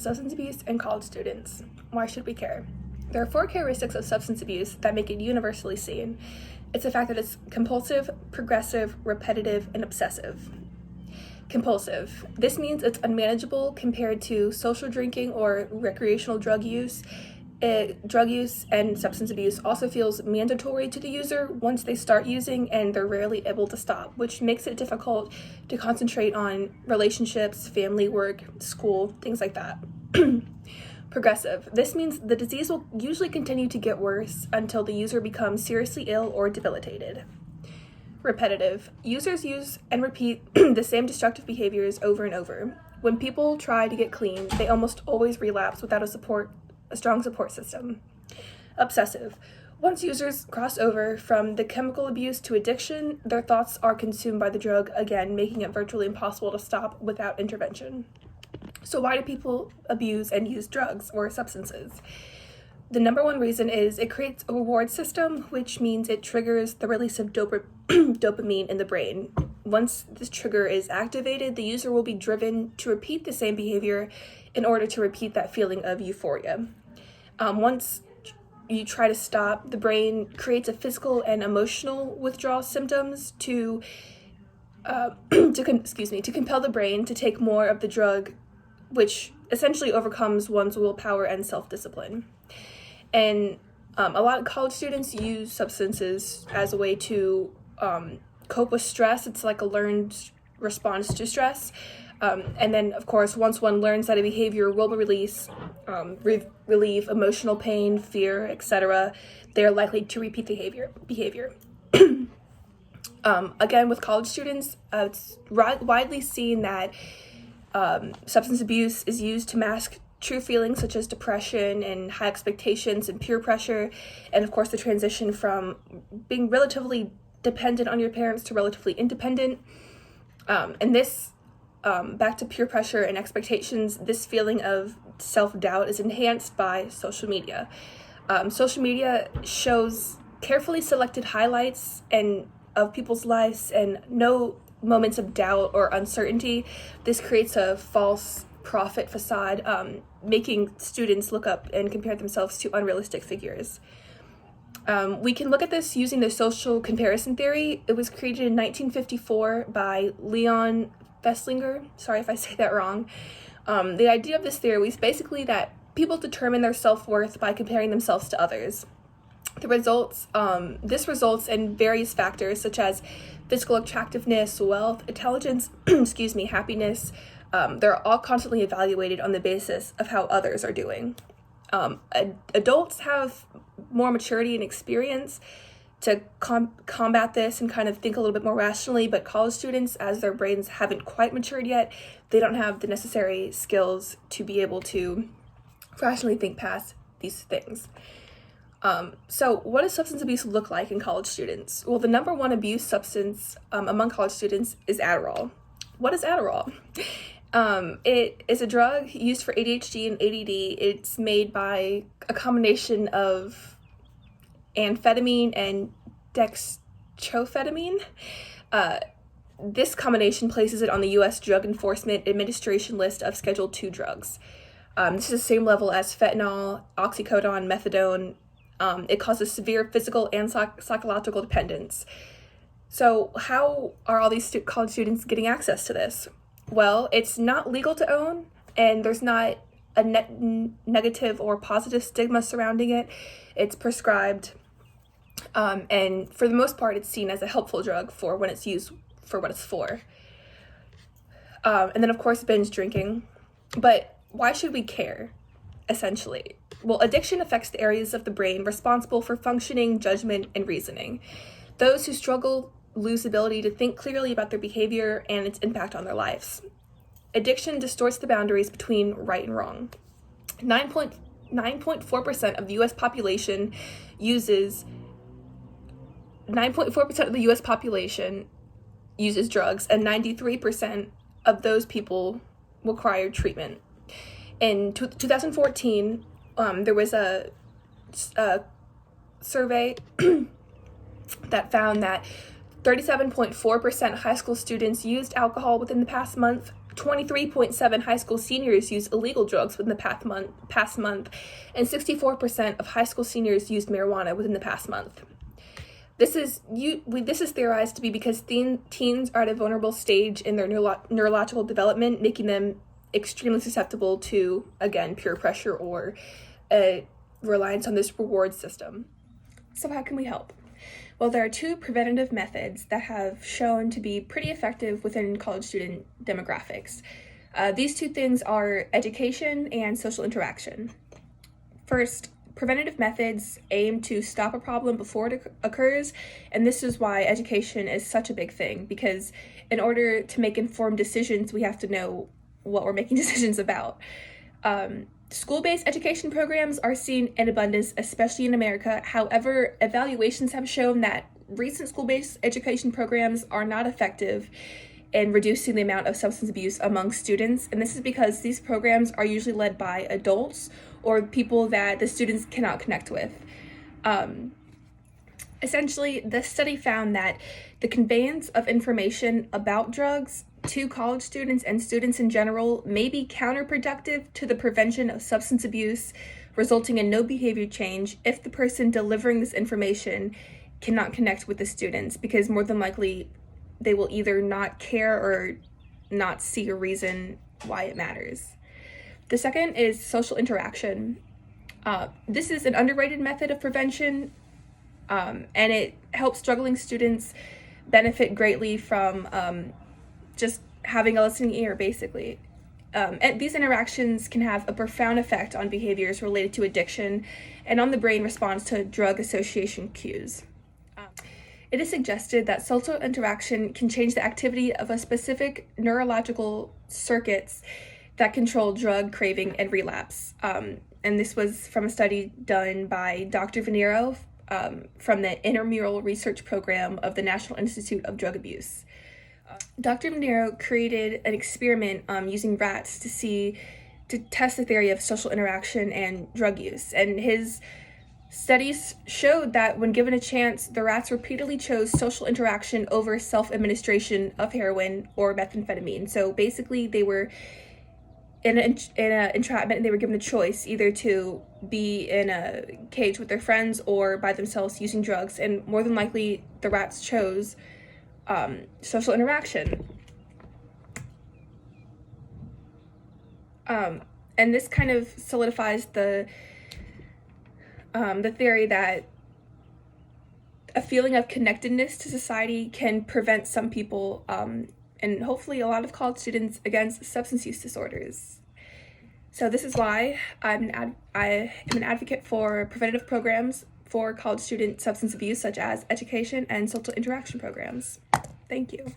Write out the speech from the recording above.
substance abuse and college students. Why should we care? There are 4 characteristics of substance abuse that make it universally seen. It's the fact that it's compulsive, progressive, repetitive, and obsessive. Compulsive. This means it's unmanageable compared to social drinking or recreational drug use. Drug use and substance abuse also feels mandatory to the user once they start using, and they're rarely able to stop, which makes it difficult to concentrate on relationships, family, work, school, things like that. Progressive. This means the disease will usually continue to get worse until the user becomes seriously ill or debilitated. Repetitive. Users use and repeat the same destructive behaviors over and over. When people try to get clean, they almost always relapse without a strong support system. Obsessive. Once users cross over from the chemical abuse to addiction, their thoughts are consumed by the drug again, making it virtually impossible to stop without intervention. So why do people abuse and use drugs or substances? The number one reason is it creates a reward system, which means it triggers the release of dopamine in the brain. Once this trigger is activated, the user will be driven to repeat the same behavior in order to repeat that feeling of euphoria. Once you try to stop, the brain creates a physical and emotional withdrawal symptoms to compel the brain to take more of the drug, which essentially overcomes one's willpower and self-discipline. And a lot of college students use substances as a way to cope with stress. It's like a learned response to stress. And then, of course, once one learns that a behavior will relieve emotional pain, fear, etc., they're likely to repeat the behavior. Again, with college students, it's widely seen that substance abuse is used to mask true feelings such as depression and high expectations and peer pressure, and of course the transition from being relatively dependent on your parents to relatively independent. And this, back to peer pressure and expectations, this feeling of self-doubt is enhanced by social media. Social media shows carefully selected highlights of people's lives and no moments of doubt or uncertainty. This creates a false profit facade, making students look up and compare themselves to unrealistic figures. We can look at this using the social comparison theory. It was created in 1954 by Leon Fesslinger. Sorry if I say that wrong. The idea of this theory was basically that people determine their self-worth by comparing themselves to others. This results in various factors such as physical attractiveness, wealth, intelligence, happiness. They're all constantly evaluated on the basis of how others are doing. Adults have more maturity and experience to combat this and kind of think a little bit more rationally, but college students, as their brains haven't quite matured yet, they don't have the necessary skills to be able to rationally think past these things. So what does substance abuse look like in college students? Well, the number one abuse substance among college students is Adderall. What is Adderall? It is a drug used for ADHD and ADD. It's made by a combination of amphetamine and dextromethorphan. This combination places it on the U.S. Drug Enforcement Administration list of Schedule II drugs. This is the same level as fentanyl, oxycodone, methadone. It causes severe physical and psychological dependence. So how are all these college students getting access to this? Well, it's not legal to own, and there's not a negative or positive stigma surrounding it. It's prescribed, and for the most part, it's seen as a helpful drug for when it's used for what it's for. And then, of course, binge drinking. But why should we care, essentially? Well, addiction affects the areas of the brain responsible for functioning, judgment, and reasoning. Those who struggle lose the ability to think clearly about their behavior and its impact on their lives. Addiction distorts the boundaries between right and wrong. 9.4% of the U.S. population uses 9.4% of the U.S. population uses drugs, and 93% of those people require treatment. In 2014, there was a survey that found that 37.4% high school students used alcohol within the past month, 23.7 high school seniors used illegal drugs within the past month, and 64% of high school seniors used marijuana within the past month. This is theorized to be because teens are at a vulnerable stage in their neurological development, making them extremely susceptible to, again, peer pressure or reliance on this reward system. So how can we help? Well, there are two preventative methods that have shown to be pretty effective within college student demographics. These two things are education and social interaction. First, preventative methods aim to stop a problem before it occurs, and this is why education is such a big thing, because in order to make informed decisions, we have to know what we're making decisions about. School-based education programs are seen in abundance, especially in America. However, evaluations have shown that recent school-based education programs are not effective in reducing the amount of substance abuse among students, and this is because these programs are usually led by adults or people that the students cannot connect with. Essentially, this study found that the conveyance of information about drugs to college students and students in general may be counterproductive to the prevention of substance abuse, resulting in no behavior change if the person delivering this information cannot connect with the students, because more than likely they will either not care or not see a reason why it matters. The second is social interaction. This is an underrated method of prevention, and it helps struggling students benefit greatly from just having a listening ear, basically. And these interactions can have a profound effect on behaviors related to addiction and on the brain response to drug association cues. It is suggested that social interaction can change the activity of a specific neurological circuits that control drug craving and relapse. And this was from a study done by Dr. Venero from the Intramural Research Program of the National Institute of Drug Abuse. Dr. Venero created an experiment using rats to test the theory of social interaction and drug use. And his studies showed that when given a chance, the rats repeatedly chose social interaction over self-administration of heroin or methamphetamine. So basically, they were in an entrapment, and they were given a choice either to be in a cage with their friends or by themselves using drugs. And more than likely, the rats chose social interaction. And this kind of solidifies the theory that a feeling of connectedness to society can prevent some people, and hopefully a lot of college students, against substance use disorders. So this is why I am an advocate for preventative programs for college student substance abuse, such as education and social interaction programs. Thank you.